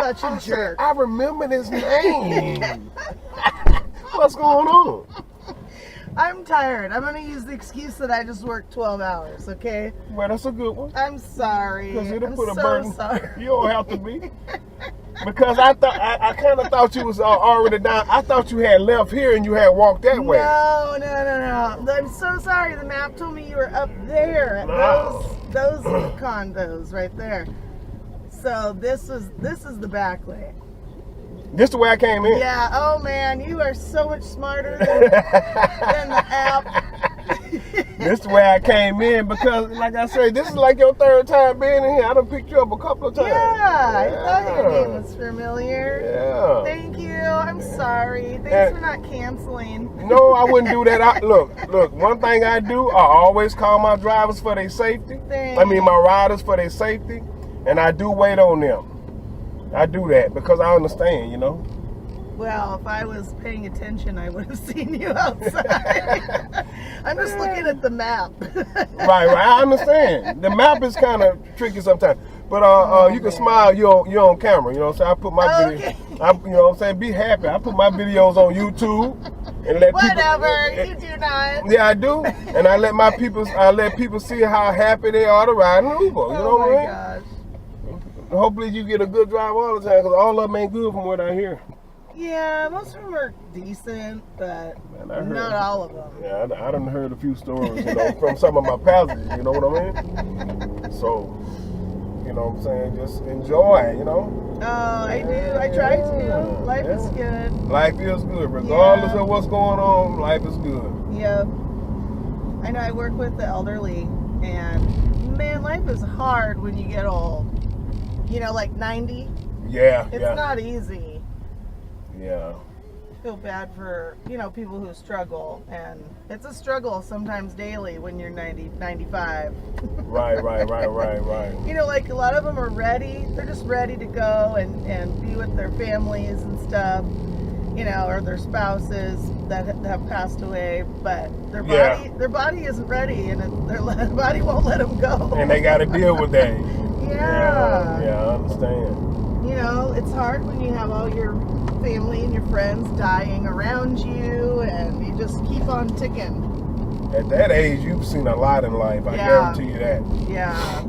such a jerk. I remember this name. What's going on? I'm tired. I'm going to use the excuse that I just worked 12 hours, okay? Well, that's a good one. I'm sorry. Because it'll I'm put a so burden. sorry. You don't have to be. Because I kind of thought you was already down. I thought you had left here and you had walked that way. No. I'm so sorry. The map told me you were up there at those condos right there. So this is the back way. This the way I came in. Yeah. Oh man, you are so much smarter than the app. This the way I came in because, like I said, this is like your third time being in here. I done picked you up a couple of times. Yeah, I thought your name was familiar. Yeah. Thank you. I'm sorry. Thanks for not canceling. No, I wouldn't do that. Look. One thing I do, I always call my drivers for their safety. My riders for their safety, and I do wait on them. I do that because I understand, you know. Well, if I was paying attention, I would have seen you outside. I'm just looking at the map. Right. I understand. The map is kind of tricky sometimes. But you can smile, you're on camera, you know what I'm saying? I put my video, you know what I'm saying? Be happy. I put my videos on YouTube and let Whatever, you do not. Yeah, I do. And I let people see how happy they are to ride an Uber, you know what I mean? Gosh. Hopefully you get a good drive all the time because all of them ain't good from what I hear. Yeah, most of them are decent, but not all of them. Yeah, I done heard a few stories, you know, from some of my passengers, you know what I mean? So, you know what I'm saying, just enjoy, you know? Oh, I do. I try to. Life is good. Life is good. Regardless of what's going on, life is good. Yep. I know I work with the elderly, and man, life is hard when you get old. You know, like 90. Yeah. It's not easy. Yeah. I feel bad for, people who struggle. And it's a struggle sometimes daily when you're 90, 95. Right. Like a lot of them are ready. They're just ready to go and be with their families and stuff. Or their spouses that have passed away. But their body isn't ready, and their body won't let them go. And they got to deal with that. Yeah. Yeah, I understand. It's hard when you have all your family and your friends dying around you, and you just keep on ticking. At that age, you've seen a lot in life. I guarantee you that. Yeah.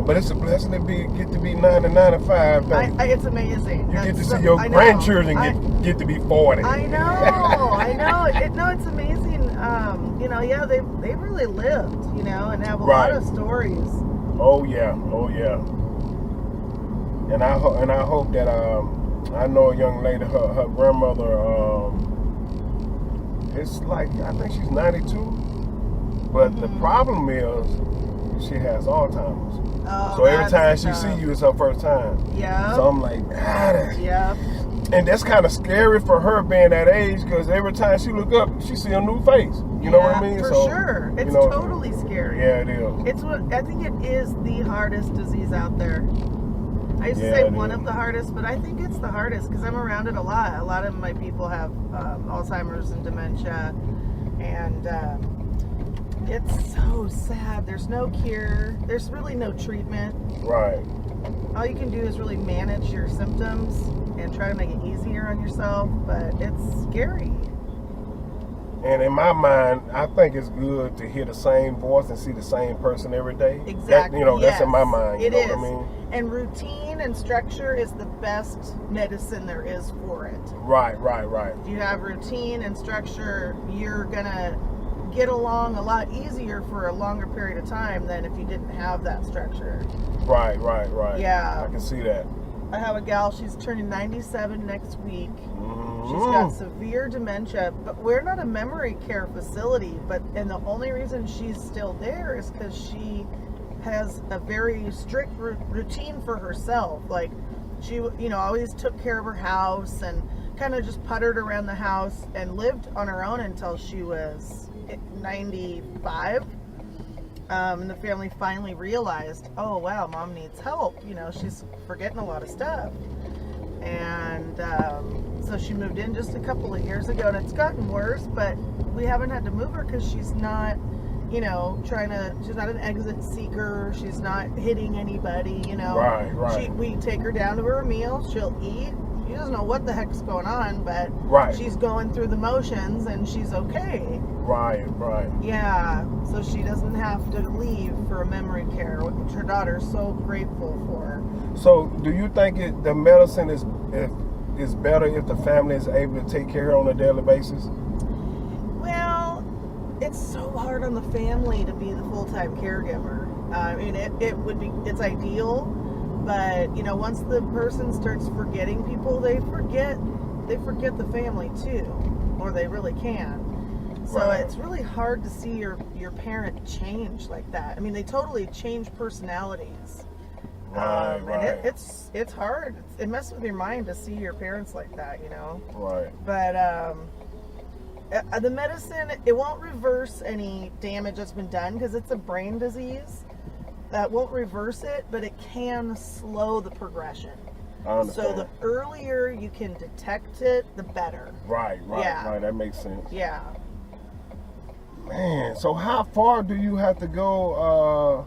But it's a blessing to get to be 90, 95. It's amazing. You get to see your grandchildren get to be 40. I know. It's amazing. They've really lived, and have a lot of stories. Oh yeah. And I hope that I know a young lady, her grandmother, it's like, I think she's 92, but the problem is she has Alzheimer's. Oh, so every time she see you, it's her first time. Yeah. So I'm like, yeah. And that's kind of scary for her being that age, because every time she look up, she see a new face. You know what I mean? For sure. It's totally scary. Yeah, it is. I think it is the hardest disease out there. I used to say one of the hardest, but I think it's the hardest because I'm around it a lot. A lot of my people have Alzheimer's and dementia, and it's so sad. There's no cure. There's really no treatment. Right. All you can do is really manage your symptoms and try to make it easier on yourself, but it's scary. And in my mind, I think it's good to hear the same voice and see the same person every day. Exactly. That's in my mind. It is. What I mean? And routine and structure is the best medicine there is for it. Right. If you have routine and structure, you're going to get along a lot easier for a longer period of time than if you didn't have that structure. Right. Yeah. I can see that. I have a gal, she's turning 97 next week. Mm-hmm. She's got severe dementia, but we're not a memory care facility, and the only reason she's still there is because she has a very strict routine for herself. Like, she, always took care of her house and kind of just puttered around the house and lived on her own until she was 95. And the family finally realized, oh wow, mom needs help. She's forgetting a lot of stuff. And so she moved in just a couple of years ago, and it's gotten worse, but we haven't had to move her because she's not, you know, she's not an exit seeker. She's not hitting anybody, you know. Right. We take her down to her meal. She'll eat. She doesn't know what the heck's going on, but she's going through the motions and she's okay. Right. Yeah, so she doesn't have to leave for a memory care, which her daughter's so grateful for. So, do you think the medicine is better if the family is able to take care of her on a daily basis? Well, it's so hard on the family to be the full-time caregiver. I mean, it's ideal, but you know, once the person starts forgetting people, they forget the family too, or they really can. So it's really hard to see your parent change like that. I mean, they totally change personalities. And it's hard. It messes with your mind to see your parents like that, you know. Right. But the medicine, it won't reverse any damage that's been done because it's a brain disease. That won't reverse it, but it can slow the progression. I understand. So the earlier you can detect it, the better. Right. That makes sense. Yeah. Man, so how far do you have to go?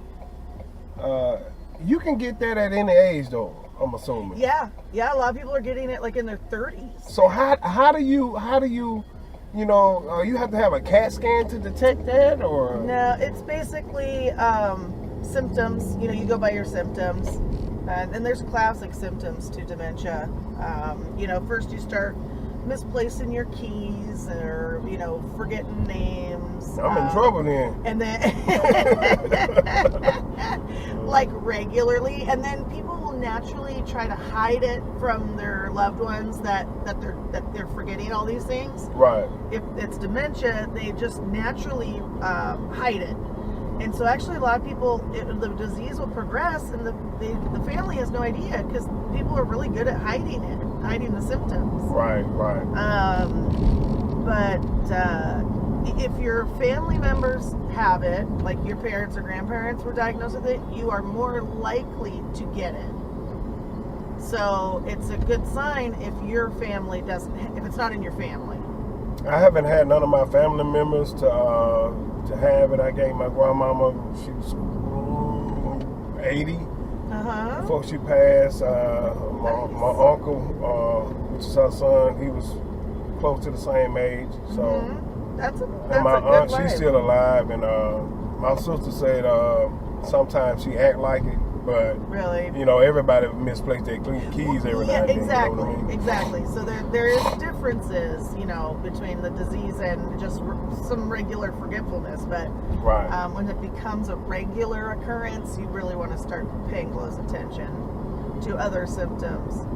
You can get that at any age, though, I'm assuming. Yeah. A lot of people are getting it like in their 30s. So how do you know, you have to have a CAT scan to detect that, or? No, it's basically symptoms. You know, you go by your symptoms, and there's classic symptoms to dementia. You know, first you start misplacing your keys, or you know, forgetting names. I'm in trouble then. And then like regularly, and then people will naturally try to hide it from their loved ones that they're forgetting all these things. Right. If it's dementia, they just naturally hide it. And so actually a lot of people, the disease will progress and the family has no idea because people are really good at hiding the symptoms. Right. But if your family members have it, like your parents or grandparents were diagnosed with it, you are more likely to get it. So it's a good sign if your family if it's not in your family. I haven't had none of my family members to have it. I gave my grandmama, she was 80 before she passed. My uncle, which is her son, he was close to the same age. So that's and my a good aunt, life. she's still alive, and my sister said sometimes she act like it, but really, you know, everybody misplaced their keys every now and then. Exactly, you know what I mean? exactly. So there is differences, you know, between the disease and just some regular forgetfulness. But when it becomes a regular occurrence, you really want to start paying close attention to other symptoms.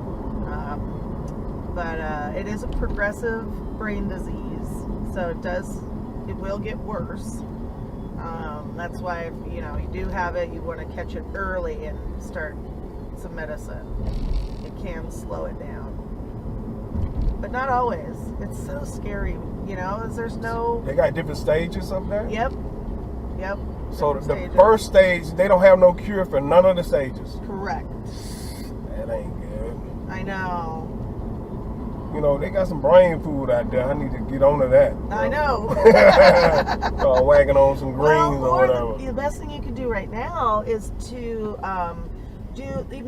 But it is a progressive brain disease, so it will get worse. That's why if you know you do have it, you want to catch it early and start some medicine. It can slow it down, but not always. It's so scary, you know. There's no. They got different stages up there. Yep. So the first stage, they don't have no cure for none of the stages. Correct. That ain't good. I know. You know, they got some brain food out there. I need to get onto that. I know. Wagging on some greens or whatever. The best thing you can do right now is to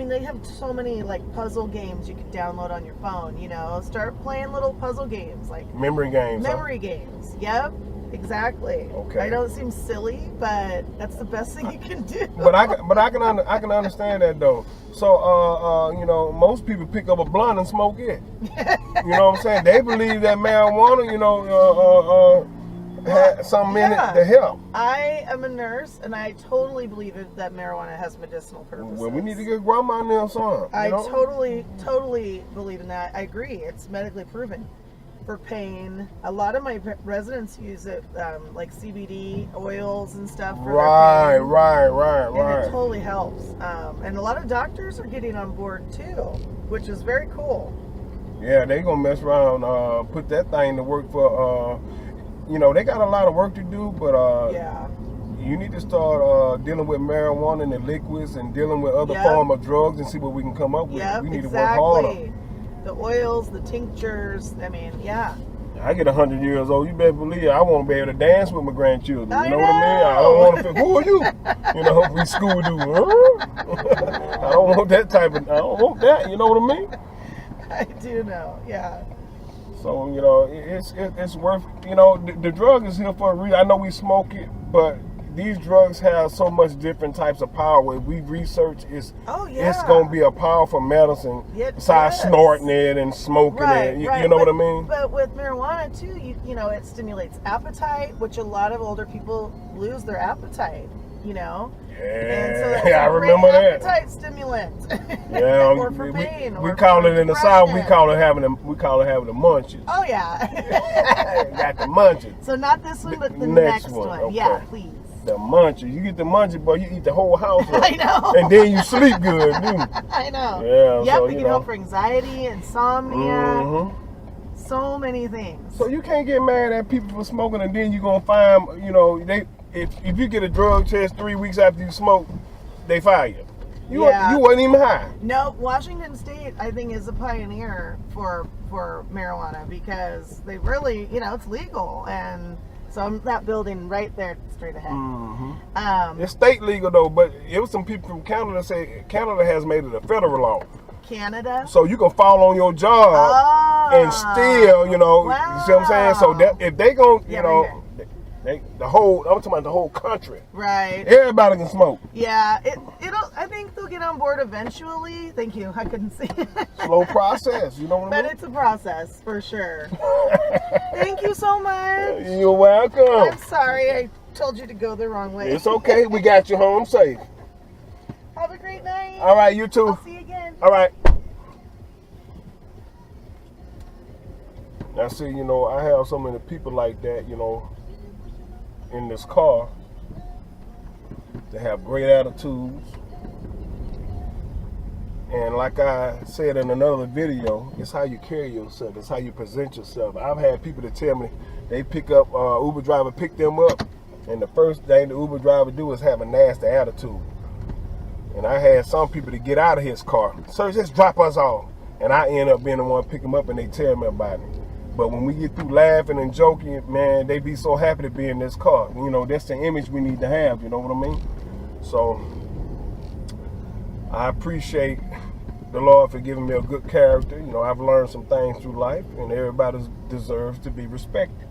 they have so many like puzzle games you can download on your phone, you know. Start playing little puzzle games like memory games. Games. Yep. Exactly. Okay. I know it seems silly, but that's the best thing you can do. But I can understand that though. So you know, most people pick up a blunt and smoke it. You know what I'm saying? They believe that marijuana, you know, had some in it to help. I am a nurse, and I totally believe that marijuana has medicinal purposes. Well, we need to get grandma in there some. I totally believe in that. I agree. It's medically proven for pain. A lot of my residents use it, like CBD oils and stuff. For Right. And it totally helps. And a lot of doctors are getting on board too, which is very cool. Yeah, they gonna mess around, put that thing to work for. You know, they got a lot of work to do, but you need to start dealing with marijuana and the liquids and dealing with other form of drugs and see what we can come up with. We need to work harder. The oils, the tinctures. I mean, I get 100 years old, you better believe I want to be able to dance with my grandchildren. You know what I mean? I don't want to feel, who are you? You know, we school do. I don't want that type of, I don't want that, you know what I mean? I do know, yeah. So, you know, it's worth, you know, the drug is here for a reason. I know we smoke it, but these drugs have so much different types of power. What we research is it's going to be a powerful medicine besides snorting it and smoking it. You know what I mean? But with marijuana too, you know, it stimulates appetite, which a lot of older people lose their appetite, you know? Yeah, so I remember that. Appetite stimulant. Yeah, or for pain. We call it in the South. We call it having the munchies. Oh yeah. Got the munchies. So not this one, but the next one. Okay. Yeah, please. The munchies. You get the munchies, boy, you eat the whole house up. I know. And then you sleep good, too. I know. Yeah. Yep, so, it can help for anxiety, insomnia, so many things. So you can't get mad at people for smoking, and then you're gonna find, you know, if you get a drug test 3 weeks after you smoke, they fire you. You wasn't even high. No, Washington State, I think, is a pioneer for marijuana because they really, you know, it's legal. And so I'm that building right there straight ahead. It's state legal, though, but it was some people from Canada say Canada has made it a federal law. Canada? So you can fall on your job and still, you know, you see what I'm saying? So that if they gon', you know, I'm talking about the whole country. Right. Everybody can smoke. Yeah, I think they'll get on board eventually. Thank you. I couldn't see it. Slow process, you know what I mean? But it's a process for sure. Thank you so much. You're welcome. I'm sorry I told you to go the wrong way. It's okay. We got you home safe. Have a great night. All right, you too. I'll see you again. All right. Now, see, you know, I have so many people like that, you know, in this car. They have great attitudes. And like I said in another video, it's how you carry yourself. It's how you present yourself. I've had people that tell me they pick up, Uber driver pick them up, and the first thing the Uber driver do is have a nasty attitude. And I had some people to get out of his car. So just drop us off. And I end up being the one to pick them up, and they tell me about it. But when we get through laughing and joking, man, they be so happy to be in this car. You know, that's the image we need to have, you know what I mean? So I appreciate the Lord for giving me a good character. You know, I've learned some things through life, and everybody deserves to be respected.